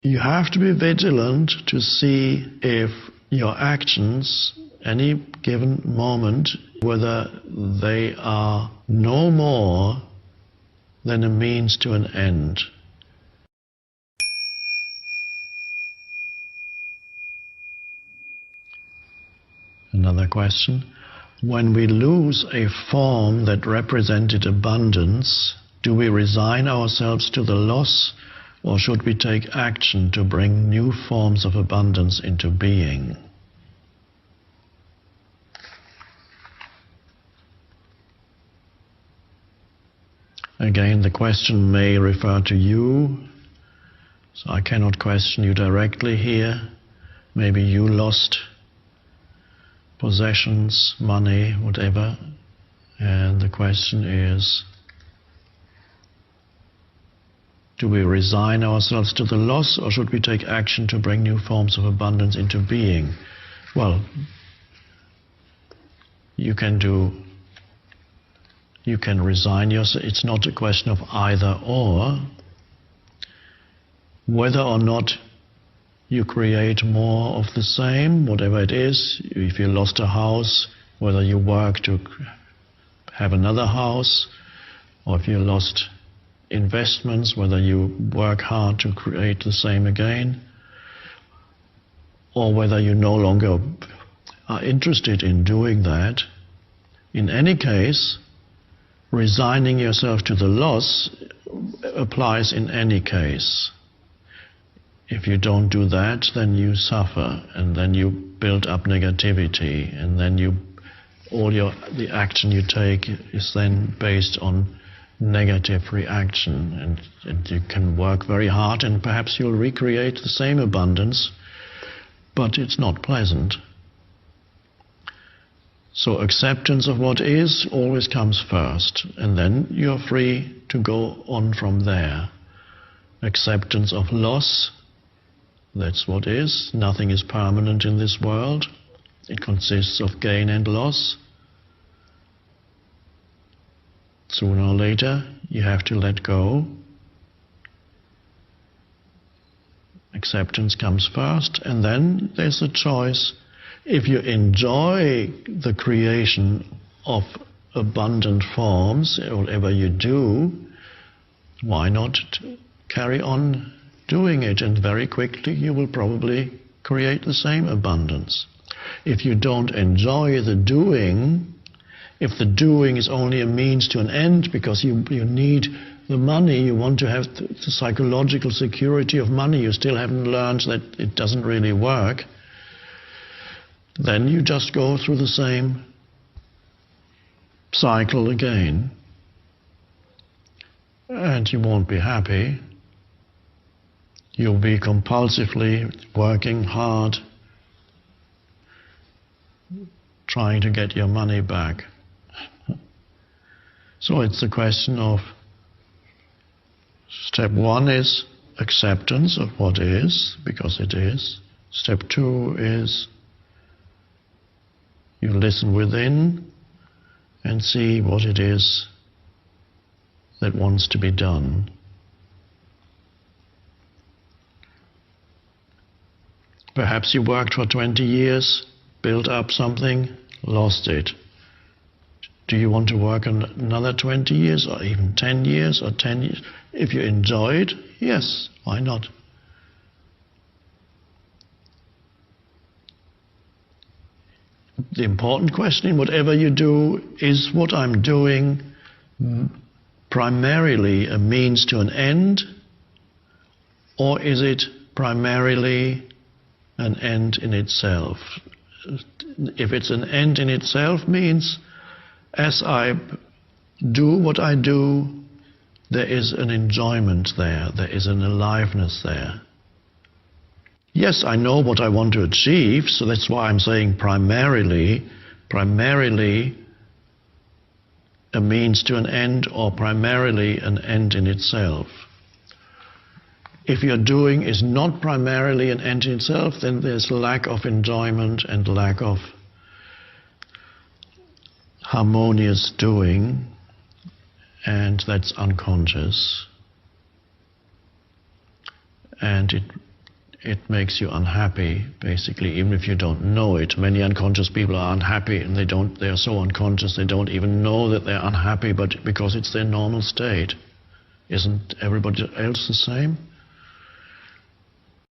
You have to be vigilant to see if your actions, any given moment, whether they are no more than a means to an end. Another question. When we lose a form that represented abundance, do we resign ourselves to the loss, or should we take action to bring new forms of abundance into being? Again, the question may refer to you, so I cannot question you directly here. Maybe you lost possessions, money, whatever, and the question is, do we resign ourselves to the loss, or should we take action to bring new forms of abundance into being? Well, you can resign yourself. It's not a question of either or. Whether or not you create more of the same, whatever it is, if you lost a house, whether you work to have another house, or if you lost investments, whether you work hard to create the same again, or whether you no longer are interested in doing that. In any case, resigning yourself to the loss applies in any case. If you don't do that, then you suffer, and then you build up negativity, and then the action you take is then based on negative reaction, and you can work very hard, and perhaps you'll recreate the same abundance, but it's not pleasant. So acceptance of what is always comes first, and then you're free to go on from there. Acceptance of loss, that's what is. Nothing is permanent in this world. It consists of gain and loss. Sooner or later, you have to let go. Acceptance comes first, and then there's a choice. If you enjoy the creation of abundant forms, whatever you do, why not carry on doing it? And very quickly you will probably create the same abundance. If you don't enjoy the doing, if the doing is only a means to an end because you need the money, you want to have the psychological security of money, you still haven't learned that it doesn't really work, then you just go through the same cycle again, and you won't be happy. You'll be compulsively working hard, trying to get your money back. So it's a question of, step one is acceptance of what is, because it is. Step two is you listen within and see what it is that wants to be done. Perhaps you worked for 20 years, built up something, lost it. Do you want to work another 20 years or even 10 years or 10 years? If you enjoy it, yes, why not? The important question in whatever you do is what I'm doing primarily a means to an end, or is it primarily an end in itself? If it's an end in itself, means as I do what I do, there is an enjoyment there, there is an aliveness there. Yes, I know what I want to achieve, so that's why I'm saying primarily a means to an end, or primarily an end in itself. If your doing is not primarily an end in itself, then there's lack of enjoyment and lack of harmonious doing, and that's unconscious. And it it makes you unhappy, basically, even if you don't know it. Many unconscious people are unhappy, and they are so unconscious they don't even know that they're unhappy, but because it's their normal state. Isn't everybody else the same?